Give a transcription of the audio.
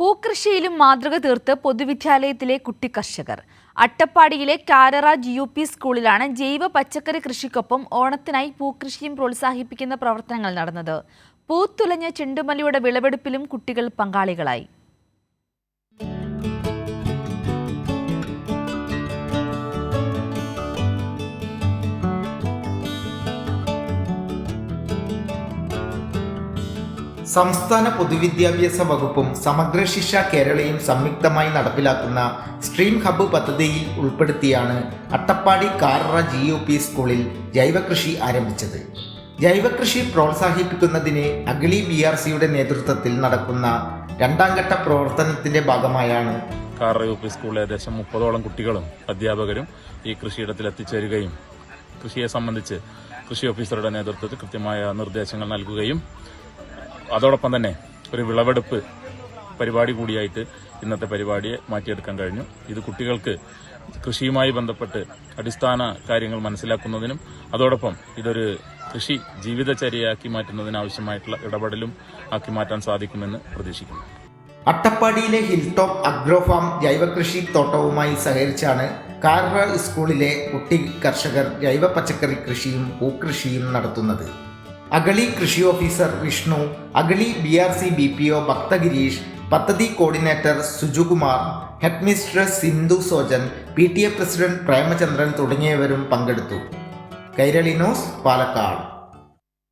പൂക്കൃഷിയിലും മാതൃക തീർത്ത് പൊതുവിദ്യാലയത്തിലെ കുട്ടിക്കർഷകർ. അട്ടപ്പാടിയിലെ കാരറ GUP സ്കൂളിലാണ് ജൈവ പച്ചക്കറി കൃഷിക്കൊപ്പം ഓണത്തിനായി പൂക്കൃഷിയും പ്രോത്സാഹിപ്പിക്കുന്ന പ്രവർത്തനങ്ങൾ നടന്നത്. പൂത്തുലഞ്ഞ ചെണ്ടുമല്ലിയുടെ വിളവെടുപ്പിലും കുട്ടികൾ പങ്കാളികളായി. സംസ്ഥാന പൊതുവിദ്യാഭ്യാസ വകുപ്പും സമഗ്ര ശിക്ഷ കേരളയും സംയുക്തമായി നടപ്പിലാക്കുന്ന സ്ട്രീം ഹബ്ബ് പദ്ധതിയിൽ ഉൾപ്പെടുത്തിയാണ് അട്ടപ്പാടി കാരറ GUP സ്കൂളിൽ ജൈവകൃഷി ആരംഭിച്ചത്. ജൈവകൃഷി പ്രോത്സാഹിപ്പിക്കുന്നതിന് അഗളി BRCയുടെ നേതൃത്വത്തിൽ നടക്കുന്ന രണ്ടാം ഘട്ട പ്രവർത്തനത്തിന്റെ ഭാഗമായാണ് കാരറ UP സ്കൂളിലെ ഏകദേശം 30ഓളം കുട്ടികളും അധ്യാപകരും ഈ കൃഷിയിടത്തിൽ എത്തിച്ചേരുകയും കൃഷിയെ സംബന്ധിച്ച് കൃഷി ഓഫീസറുടെ നേതൃത്വത്തിൽ കൃത്യമായ നിർദ്ദേശങ്ങൾ നൽകുകയും അതോടൊപ്പം തന്നെ ഒരു വിളവെടുപ്പ് പരിപാടി കൂടിയായിട്ട് ഇന്നത്തെ പരിപാടിയെ മാറ്റിയെടുക്കാൻ കഴിഞ്ഞു. ഇത് കുട്ടികൾക്ക് കൃഷിയുമായി ബന്ധപ്പെട്ട് അടിസ്ഥാന കാര്യങ്ങൾ മനസ്സിലാക്കുന്നതിനും അതോടൊപ്പം ഇതൊരു കൃഷി ജീവിതചര്യയാക്കി മാറ്റുന്നതിനാവശ്യമായിട്ടുള്ള ഇടപെടലും ആക്കി മാറ്റാൻ സാധിക്കുമെന്ന് പ്രതീക്ഷിക്കുന്നു. അട്ടപ്പാടിയിലെ ഹിൽ ടോപ്പ് അഗ്രോ ഫാം ജൈവകൃഷി തോട്ടവുമായി സഹകരിച്ചാണ് കാരറ സ്കൂളിലെ കുട്ടി കർഷകർ ജൈവ പച്ചക്കറി കൃഷിയും പൂക്കൃഷിയും നടത്തുന്നത്. അഗളി കൃഷി officer Vishnu, Agali BRC BPO Bhakthagireesh, പദ്ധതി coordinator Sujukumar, head mistress Sindhu Sojan, PTA president Premachandran തുടങ്ങിയവരും പങ്കെടുത്തു. കൈരളി ന്യൂസ്, പാലക്കാട്.